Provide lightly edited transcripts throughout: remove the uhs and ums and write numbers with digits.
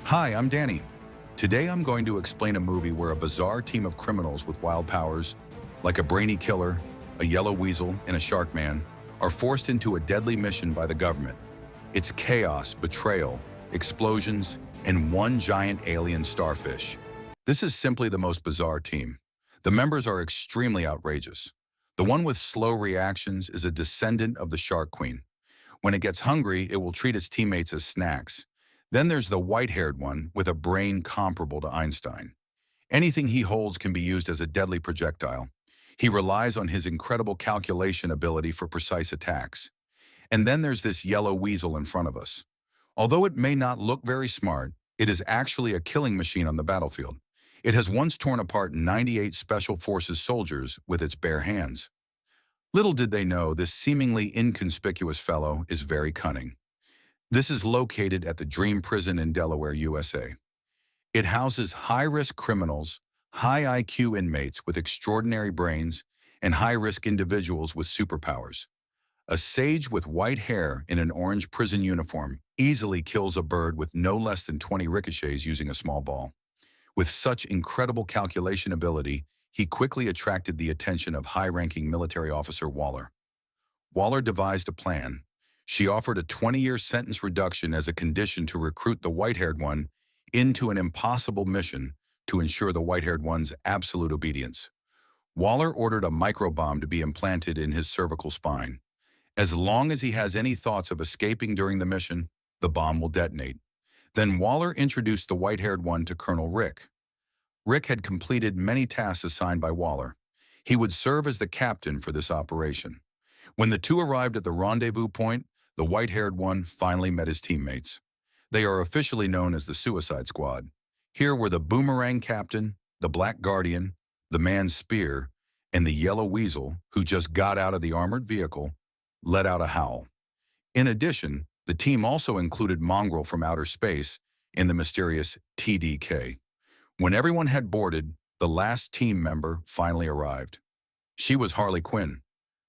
Hi, I'm Danny. Today I'm going to explain a movie where a bizarre team of criminals with wild powers, like a brainy killer, a yellow weasel, and a shark man, are forced into a deadly mission by the government. It's chaos, betrayal, explosions, and one giant alien starfish. This is simply the most bizarre team. The members are extremely outrageous. The one with slow reactions is a descendant of the Shark Queen. When it gets hungry, it will treat its teammates as snacks. Then there's the white-haired one with a brain comparable to Einstein. Anything he holds can be used as a deadly projectile. He relies on his incredible calculation ability for precise attacks. And then there's this yellow weasel in front of us. Although it may not look very smart, it is actually a killing machine on the battlefield. It has once torn apart 98 Special Forces soldiers with its bare hands. Little did they know this seemingly inconspicuous fellow is very cunning. This is located at the Dream Prison in Delaware, USA. It houses high-risk criminals, high IQ inmates with extraordinary brains, and high-risk individuals with superpowers. A sage with white hair in an orange prison uniform easily kills a bird with no less than 20 ricochets using a small ball. With such incredible calculation ability, he quickly attracted the attention of high-ranking military officer Waller. Waller devised a plan. She offered a 20-year sentence reduction as a condition to recruit the white-haired one into an impossible mission to ensure the white-haired one's absolute obedience. Waller ordered a microbomb to be implanted in his cervical spine. As long as he has any thoughts of escaping during the mission, the bomb will detonate. Then Waller introduced the white-haired one to Colonel Rick. Rick had completed many tasks assigned by Waller. He would serve as the captain for this operation. When the two arrived at the rendezvous point, the white-haired one finally met his teammates. They are officially known as the Suicide Squad. Here were the Boomerang Captain, the Black Guardian, the Man Spear, and the Yellow Weasel, who just got out of the armored vehicle, let out a howl. In addition, the team also included Mongrel from outer space and the mysterious TDK. When everyone had boarded, the last team member finally arrived. She was Harley Quinn.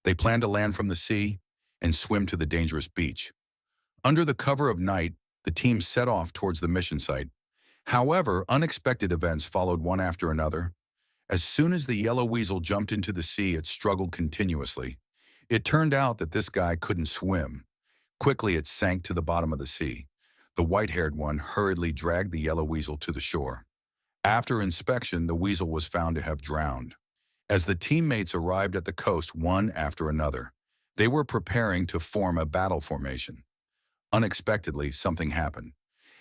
They planned to land from the sea and swim to the dangerous beach. Under the cover of night, the team set off towards the mission site. However, unexpected events followed one after another. As soon as the yellow weasel jumped into the sea, it struggled continuously. It turned out that this guy couldn't swim. Quickly, it sank to the bottom of the sea. The white-haired one hurriedly dragged the yellow weasel to the shore. After inspection, the weasel was found to have drowned. As the teammates arrived at the coast one after another, they were preparing to form a battle formation. Unexpectedly, something happened.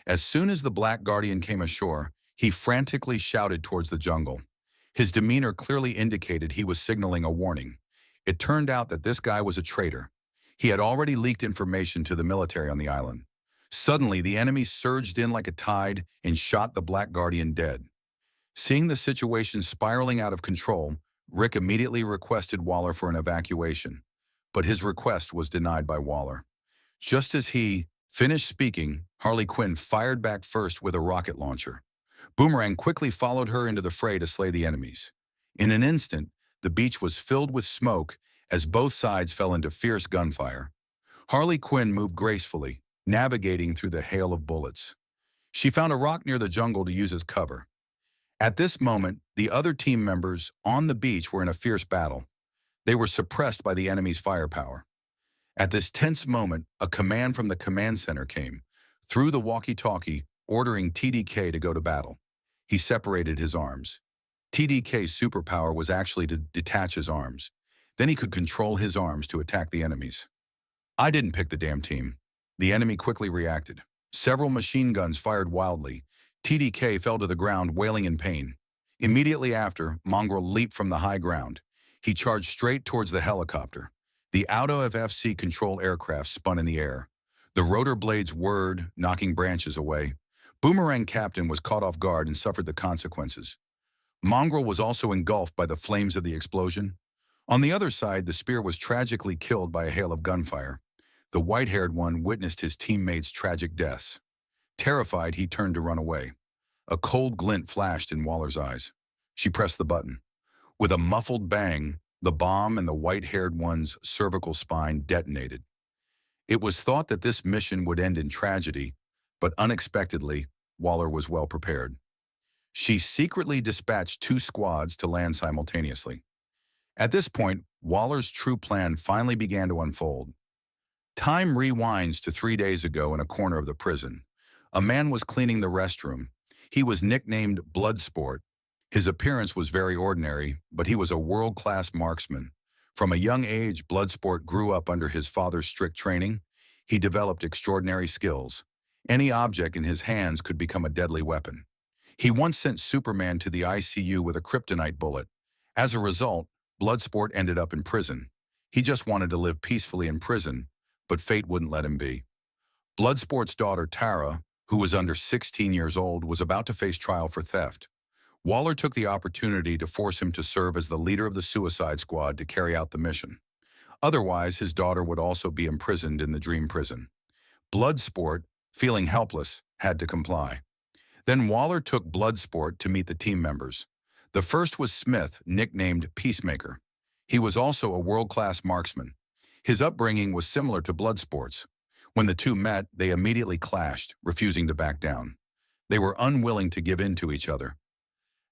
As soon as the Black Guardian came ashore, he frantically shouted towards the jungle. His demeanor clearly indicated he was signaling a warning. It turned out that this guy was a traitor. He had already leaked information to the military on the island. Suddenly, the enemy surged in like a tide and shot the Black Guardian dead. Seeing the situation spiraling out of control, Rick immediately requested Waller for an evacuation, but his request was denied by Waller. Just as he finished speaking, Harley Quinn fired back first with a rocket launcher. Boomerang quickly followed her into the fray to slay the enemies. In an instant, the beach was filled with smoke as both sides fell into fierce gunfire. Harley Quinn moved gracefully, navigating through the hail of bullets. She found a rock near the jungle to use as cover. At this moment, the other team members on the beach were in a fierce battle. They were suppressed by the enemy's firepower. At this tense moment, a command from the command center came, through the walkie-talkie, ordering TDK to go to battle. He separated his arms. TDK's superpower was actually to detach his arms. Then he could control his arms to attack the enemies. I didn't pick the damn team. The enemy quickly reacted. Several machine guns fired wildly. TDK fell to the ground, wailing in pain. Immediately after, Mongrel leaped from the high ground. He charged straight towards the helicopter. The Auto-FC control aircraft spun in the air. The rotor blades whirred, knocking branches away. Boomerang Captain was caught off guard and suffered the consequences. Mongrel was also engulfed by the flames of the explosion. On the other side, the Spear was tragically killed by a hail of gunfire. The white-haired one witnessed his teammates' tragic deaths. Terrified, he turned to run away. A cold glint flashed in Waller's eyes. She pressed the button. With a muffled bang, the bomb in the white-haired one's cervical spine detonated. It was thought that this mission would end in tragedy, but unexpectedly, Waller was well prepared. She secretly dispatched two squads to land simultaneously. At this point, Waller's true plan finally began to unfold. Time rewinds to 3 days ago in a corner of the prison. A man was cleaning the restroom. He was nicknamed Bloodsport. His appearance was very ordinary, but he was a world-class marksman. From a young age, Bloodsport grew up under his father's strict training. He developed extraordinary skills. Any object in his hands could become a deadly weapon. He once sent Superman to the ICU with a kryptonite bullet. As a result, Bloodsport ended up in prison. He just wanted to live peacefully in prison, but fate wouldn't let him be. Bloodsport's daughter, Tara, who was under 16 years old, was about to face trial for theft. Waller took the opportunity to force him to serve as the leader of the Suicide Squad to carry out the mission. Otherwise, his daughter would also be imprisoned in the Dream Prison. Bloodsport, feeling helpless, had to comply. Then Waller took Bloodsport to meet the team members. The first was Smith, nicknamed Peacemaker. He was also a world-class marksman. His upbringing was similar to Bloodsport's. When the two met, they immediately clashed, refusing to back down. They were unwilling to give in to each other.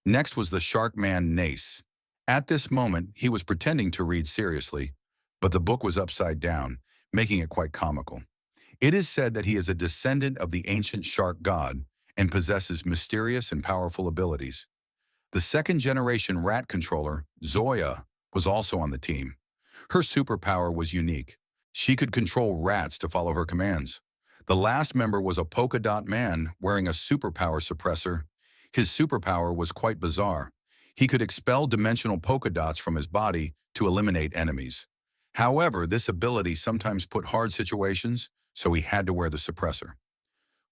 Next was the Shark Man Nace. At this moment, he was pretending to read seriously, but the book was upside down, making it quite comical. It is said that he is a descendant of the ancient shark god and possesses mysterious and powerful abilities. The second-generation rat controller, Zoya, was also on the team. Her superpower was unique. She could control rats to follow her commands. The last member was a polka dot man wearing a superpower suppressor. His superpower was quite bizarre. He could expel dimensional polka dots from his body to eliminate enemies. However, this ability sometimes put hard situations, so he had to wear the suppressor.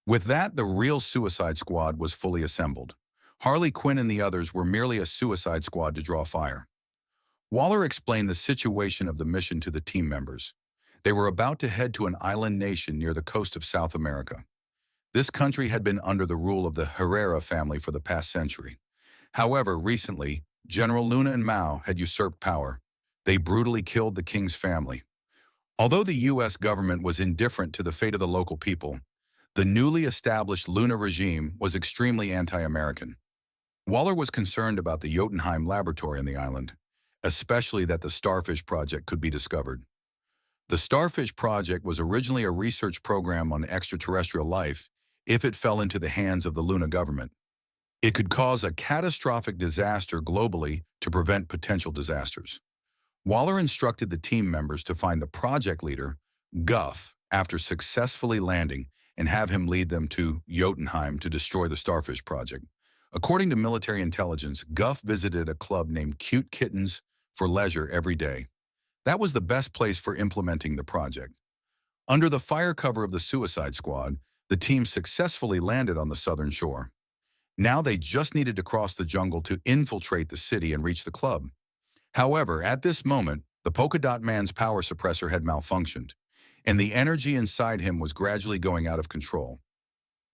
With that, the real Suicide Squad was fully assembled. Harley Quinn and the others were merely a Suicide Squad to draw fire. Waller explained the situation of the mission to the team members. They were about to head to an island nation near the coast of South America. This country had been under the rule of the Herrera family for the past century. However, recently, General Luna and Mao had usurped power. They brutally killed the king's family. Although the U.S. government was indifferent to the fate of the local people, the newly established Luna regime was extremely anti-American. Waller was concerned about the Jotunheim laboratory on the island, especially that the Starfish Project could be discovered. The Starfish Project was originally a research program on extraterrestrial life if it fell into the hands of the Luna government. It could cause a catastrophic disaster globally to prevent potential disasters. Waller instructed the team members to find the project leader, Guff, after successfully landing and have him lead them to Jotunheim to destroy the Starfish Project. According to military intelligence, Guff visited a club named Cute Kittens for leisure every day. That was the best place for implementing the project. Under the fire cover of the Suicide Squad, the team successfully landed on the southern shore. Now they just needed to cross the jungle to infiltrate the city and reach the club. However, at this moment, the Polka Dot Man's power suppressor had malfunctioned, and the energy inside him was gradually going out of control.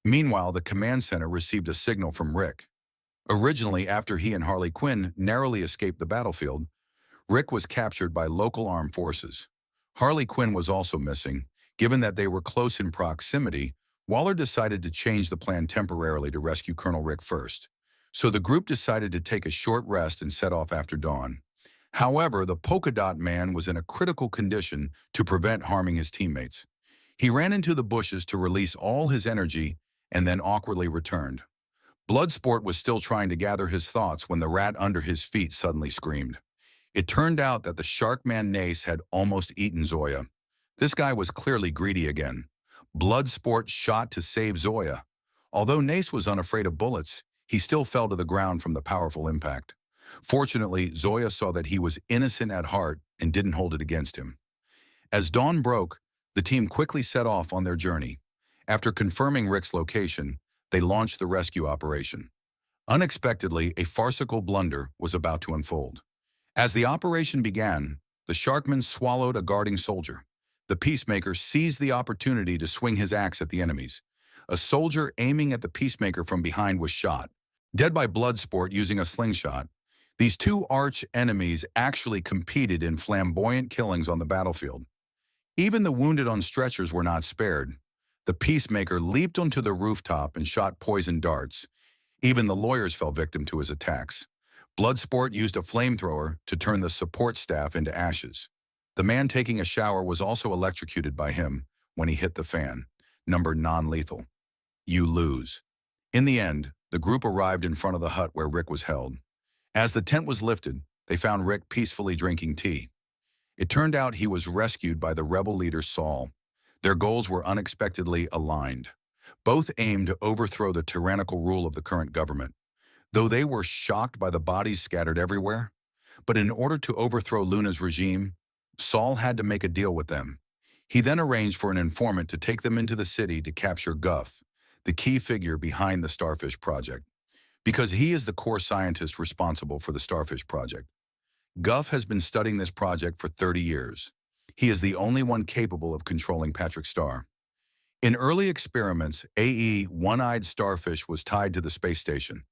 Meanwhile, the command center received a signal from Rick. Originally, after he and Harley Quinn narrowly escaped the battlefield, Rick was captured by local armed forces. Harley Quinn was also missing. Given that they were close in proximity, Waller decided to change the plan temporarily to rescue Colonel Rick first. So the group decided to take a short rest and set off after dawn. However, the Polka Dot Man was in a critical condition to prevent harming his teammates. He ran into the bushes to release all his energy and then awkwardly returned. Bloodsport was still trying to gather his thoughts when the rat under his feet suddenly screamed. It turned out that the Shark Man Nace had almost eaten Zoya. This guy was clearly greedy again. Bloodsport shot to save Zoya. Although Nace was unafraid of bullets, he still fell to the ground from the powerful impact. Fortunately, Zoya saw that he was innocent at heart and didn't hold it against him. As dawn broke, the team quickly set off on their journey. After confirming Rick's location, they launched the rescue operation. Unexpectedly, a farcical blunder was about to unfold. As the operation began, the Sharkman swallowed a guarding soldier. The Peacemaker seized the opportunity to swing his axe at the enemies. A soldier aiming at the Peacemaker from behind was shot, dead by Bloodsport using a slingshot. These two arch enemies actually competed in flamboyant killings on the battlefield. Even the wounded on stretchers were not spared. The peacemaker leaped onto the rooftop and shot poison darts. Even the lawyers fell victim to his attacks. Bloodsport used a flamethrower to turn the support staff into ashes. The man taking a shower was also electrocuted by him when he hit the fan. Number non-lethal. You lose. In the end, the group arrived in front of the hut where Rick was held. As the tent was lifted, they found Rick peacefully drinking tea. It turned out he was rescued by the rebel leader Saul. Their goals were unexpectedly aligned. Both aimed to overthrow the tyrannical rule of the current government. Though they were shocked by the bodies scattered everywhere, but in order to overthrow Luna's regime, Saul had to make a deal with them. He then arranged for an informant to take them into the city to capture Guff, the key figure behind the Starfish Project, because he is the core scientist responsible for the Starfish Project. Guff has been studying this project for 30 years. He is the only one capable of controlling Patrick Star. In early experiments, AE one-eyed starfish was tied to the space station.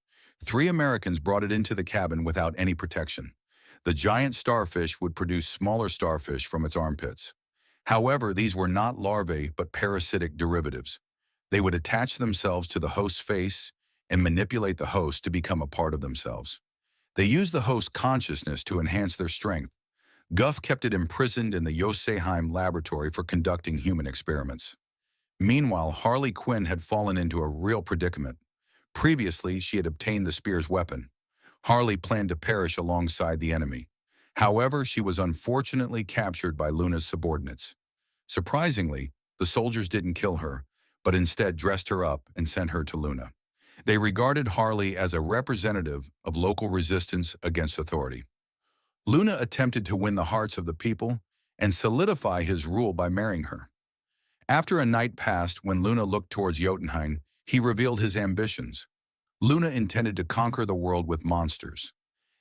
3 Americans brought it into the cabin without any protection. The giant starfish would produce smaller starfish from its armpits. However, these were not larvae but parasitic derivatives. They would attach themselves to the host's face and manipulate the host to become a part of themselves. They used the host's consciousness to enhance their strength. Guff kept it imprisoned in the Jotunheim laboratory for conducting human experiments. Meanwhile, Harley Quinn had fallen into a real predicament. Previously, she had obtained the spear's weapon. Harley planned to perish alongside the enemy. However, she was unfortunately captured by Luna's subordinates. Surprisingly, the soldiers didn't kill her, but instead dressed her up and sent her to Luna. They regarded Harley as a representative of local resistance against authority. Luna attempted to win the hearts of the people and solidify his rule by marrying her. After a night passed when Luna looked towards Jotunheim, he revealed his ambitions. Luna intended to conquer the world with monsters.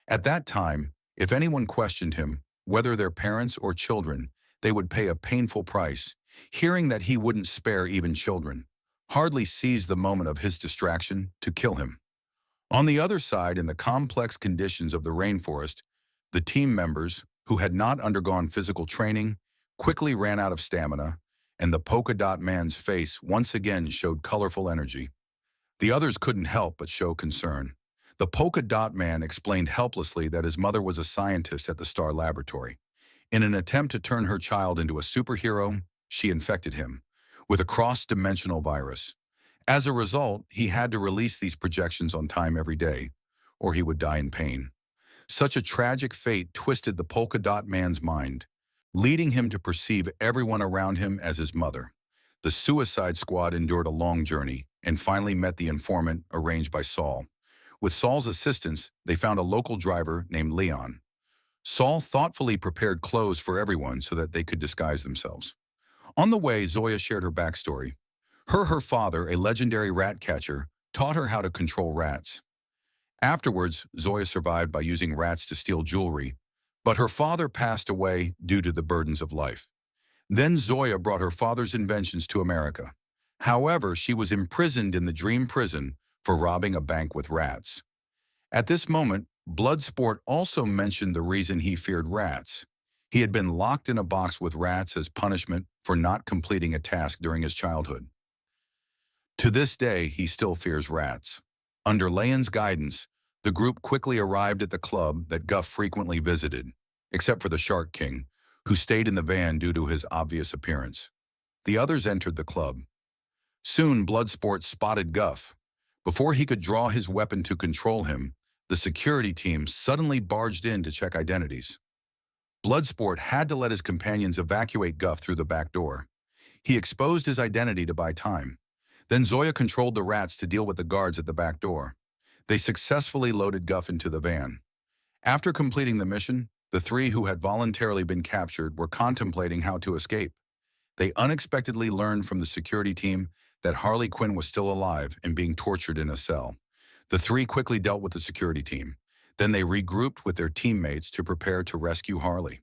At that time, if anyone questioned him, whether their parents or children, they would pay a painful price. Hearing that he wouldn't spare even children, Harley seized the moment of his distraction to kill him. On the other side, in the complex conditions of the rainforest, the team members, who had not undergone physical training, quickly ran out of stamina, and the polka dot man's face once again showed colorful energy. The others couldn't help but show concern. The polka dot man explained helplessly that his mother was a scientist at the Star Laboratory. In an attempt to turn her child into a superhero, she infected him with a cross-dimensional virus. As a result, he had to release these projections on time every day, or he would die in pain. Such a tragic fate twisted the polka dot man's mind, leading him to perceive everyone around him as his mother. The suicide squad endured a long journey and finally met the informant arranged by Saul. With Saul's assistance, they found a local driver named Leon. Saul thoughtfully prepared clothes for everyone so that they could disguise themselves. On the way, Zoya shared her backstory. Her father, a legendary rat catcher, taught her how to control rats. Afterwards, Zoya survived by using rats to steal jewelry, but her father passed away due to the burdens of life. Then Zoya brought her father's inventions to America. However, she was imprisoned in the dream prison for robbing a bank with rats. At this moment, Bloodsport also mentioned the reason he feared rats. He had been locked in a box with rats as punishment for not completing a task during his childhood. To this day, he still fears rats. Under Leon's guidance, the group quickly arrived at the club that Guff frequently visited, except for the Shark King, who stayed in the van due to his obvious appearance. The others entered the club. Soon, Bloodsport spotted Guff. Before he could draw his weapon to control him, the security team suddenly barged in to check identities. Bloodsport had to let his companions evacuate Guff through the back door. He exposed his identity to buy time. Then Zoya controlled the rats to deal with the guards at the back door. They successfully loaded Guff into the van. After completing the mission, the 3 who had voluntarily been captured were contemplating how to escape. They unexpectedly learned from the security team that Harley Quinn was still alive and being tortured in a cell. The 3 quickly dealt with the security team. Then they regrouped with their teammates to prepare to rescue Harley.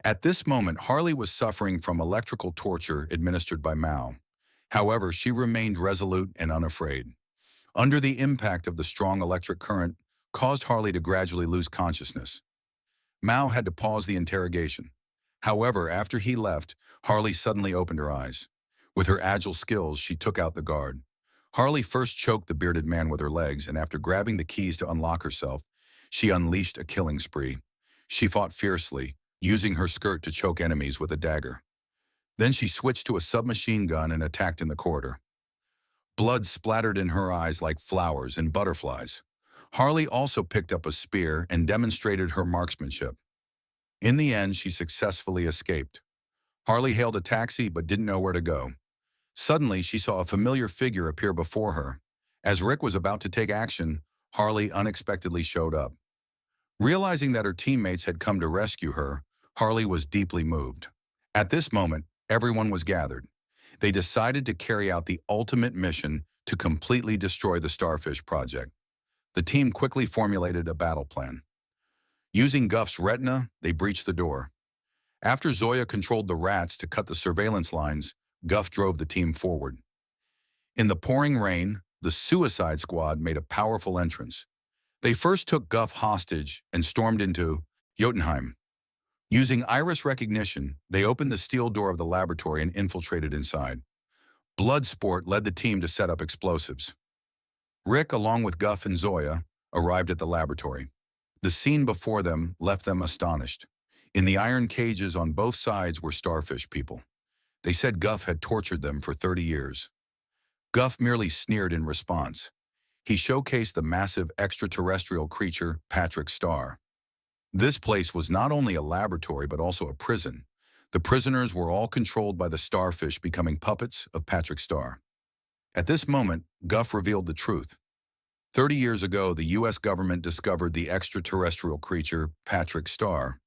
At this moment, Harley was suffering from electrical torture administered by Mao. However, she remained resolute and unafraid. Under the impact of the strong electric current, caused Harley to gradually lose consciousness. Mao had to pause the interrogation. However, after he left, Harley suddenly opened her eyes. With her agile skills, she took out the guard. Harley first choked the bearded man with her legs, and after grabbing the keys to unlock herself, she unleashed a killing spree. She fought fiercely, using her skirt to choke enemies with a dagger. Then she switched to a submachine gun and attacked in the corridor. Blood splattered in her eyes like flowers and butterflies. Harley also picked up a spear and demonstrated her marksmanship. In the end, she successfully escaped. Harley hailed a taxi but didn't know where to go. Suddenly, she saw a familiar figure appear before her. As Rick was about to take action, Harley unexpectedly showed up. Realizing that her teammates had come to rescue her, Harley was deeply moved. At this moment, everyone was gathered. They decided to carry out the ultimate mission to completely destroy the Starfish project. The team quickly formulated a battle plan. Using Guff's retina, they breached the door. After Zoya controlled the rats to cut the surveillance lines, Guff drove the team forward. In the pouring rain, the Suicide Squad made a powerful entrance. They first took Guff hostage and stormed into Jotunheim. Using iris recognition, they opened the steel door of the laboratory and infiltrated inside. Bloodsport led the team to set up explosives. Rick, along with Guff and Zoya, arrived at the laboratory. The scene before them left them astonished. In the iron cages on both sides were starfish people. They said Guff had tortured them for 30 years. Guff merely sneered in response. He showcased the massive extraterrestrial creature, Patrick Star. This place was not only a laboratory but also a prison. The prisoners were all controlled by the starfish, becoming puppets of Patrick Star. At this moment, Guff revealed the truth. 30 years ago, the U.S. government discovered the extraterrestrial creature, Patrick Star,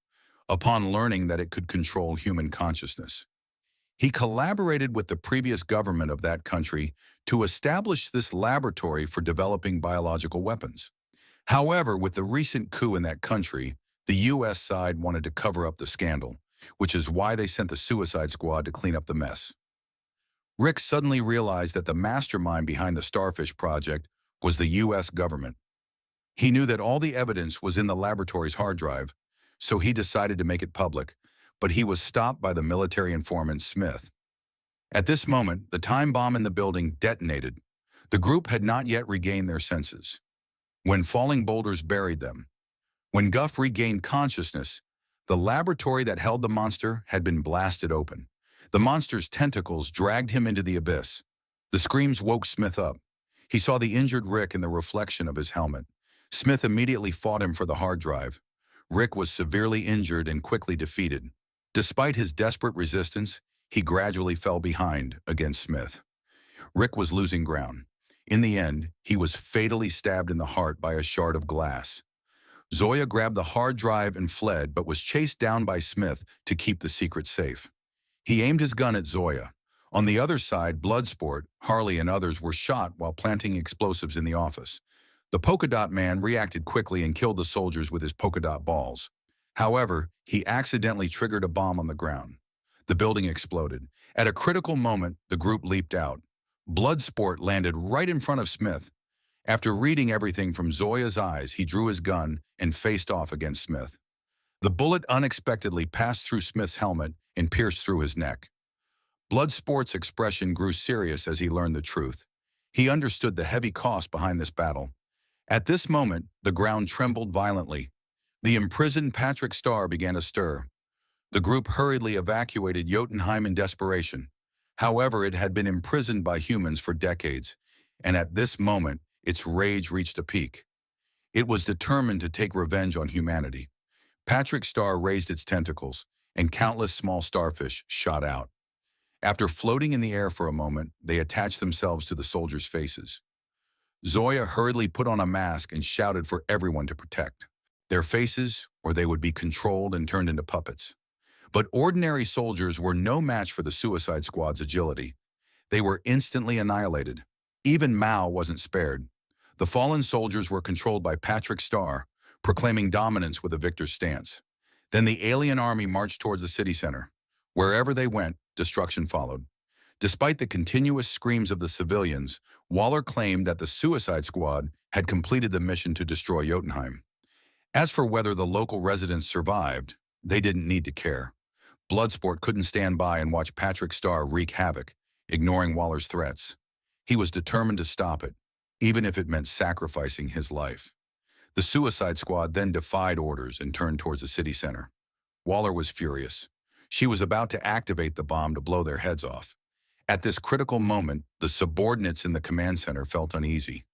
upon learning that it could control human consciousness. He collaborated with the previous government of that country to establish this laboratory for developing biological weapons. However, with the recent coup in that country, the U.S. side wanted to cover up the scandal, which is why they sent the Suicide Squad to clean up the mess. Rick suddenly realized that the mastermind behind the Starfish project was the U.S. government. He knew that all the evidence was in the laboratory's hard drive, so he decided to make it public, but he was stopped by the military informant Smith. At this moment, the time bomb in the building detonated. The group had not yet regained their senses, when falling boulders buried them. When Guff regained consciousness, the laboratory that held the monster had been blasted open. The monster's tentacles dragged him into the abyss. The screams woke Smith up. He saw the injured Rick in the reflection of his helmet. Smith immediately fought him for the hard drive. Rick was severely injured and quickly defeated. Despite his desperate resistance, he gradually fell behind against Smith. Rick was losing ground. In the end, he was fatally stabbed in the heart by a shard of glass. Zoya grabbed the hard drive and fled, but was chased down by Smith to keep the secret safe. He aimed his gun at Zoya. On the other side, Bloodsport, Harley, and others were shot while planting explosives in the office. The polka dot man reacted quickly and killed the soldiers with his polka dot balls. However, he accidentally triggered a bomb on the ground. The building exploded. At a critical moment, the group leaped out. Bloodsport landed right in front of Smith. After reading everything from Zoya's eyes, he drew his gun and faced off against Smith. The bullet unexpectedly passed through Smith's helmet and pierced through his neck. Bloodsport's expression grew serious as he learned the truth. He understood the heavy cost behind this battle. At this moment, the ground trembled violently. The imprisoned Patrick Star began to stir. The group hurriedly evacuated Jotunheim in desperation. However, it had been imprisoned by humans for decades, and at this moment, its rage reached a peak. It was determined to take revenge on humanity. Patrick Star raised its tentacles, and countless small starfish shot out. After floating in the air for a moment, they attached themselves to the soldiers' faces. Zoya hurriedly put on a mask and shouted for everyone to protect their faces, or they would be controlled and turned into puppets. But ordinary soldiers were no match for the Suicide Squad's agility. They were instantly annihilated. Even Mao wasn't spared. The fallen soldiers were controlled by Patrick Star, proclaiming dominance with a victor's stance. Then the alien army marched towards the city center. Wherever they went, destruction followed. Despite the continuous screams of the civilians, Waller claimed that the Suicide Squad had completed the mission to destroy Jotunheim. As for whether the local residents survived, they didn't need to care. Bloodsport couldn't stand by and watch Patrick Star wreak havoc. ignoring Waller's threats. He was determined to stop it, even if it meant sacrificing his life. The Suicide Squad then defied orders and turned towards the city center. Waller was furious. She was about to activate the bomb to blow their heads off. At this critical moment, the subordinates in the command center felt uneasy.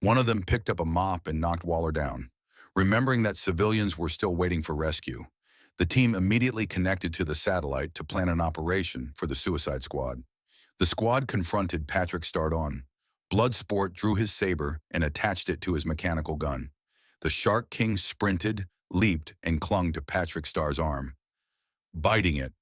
One of them picked up a mop and knocked Waller down. Remembering that civilians were still waiting for rescue, the team immediately connected to the satellite to plan an operation for the Suicide Squad. The squad confronted Patrick Stardon. Bloodsport drew his saber and attached it to his mechanical gun. The Shark King sprinted, leaped, and clung to Patrick Star's arm. Biting it,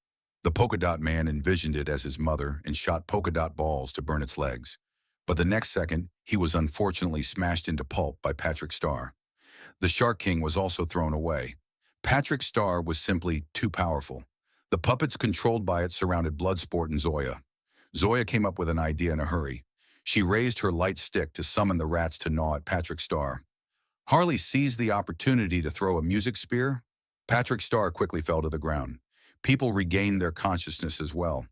the Polka Dot Man envisioned it as his mother and shot polka dot balls to burn its legs. But the next second, he was unfortunately smashed into pulp by Patrick Star. The Shark King was also thrown away. Patrick Star was simply too powerful. The puppets controlled by it surrounded Bloodsport and Zoya. Zoya came up with an idea in a hurry. She raised her light stick to summon the rats to gnaw at Patrick Star. Harley seized the opportunity to throw a music spear. Patrick Star quickly fell to the ground. People regained their consciousness as well.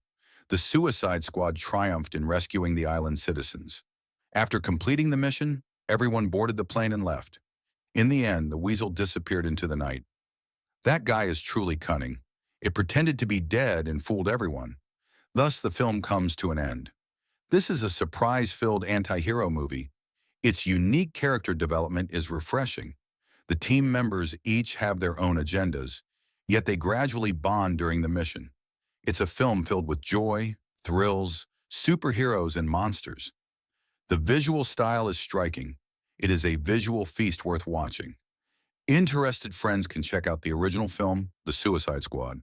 The Suicide Squad triumphed in rescuing the island's citizens. After completing the mission, everyone boarded the plane and left. In the end, the weasel disappeared into the night. That guy is truly cunning. It pretended to be dead and fooled everyone. Thus, the film comes to an end. This is a surprise-filled anti-hero movie. Its unique character development is refreshing. The team members each have their own agendas, yet they gradually bond during the mission. It's a film filled with joy, thrills, superheroes, and monsters. The visual style is striking. It is a visual feast worth watching. Interested friends can check out the original film, The Suicide Squad.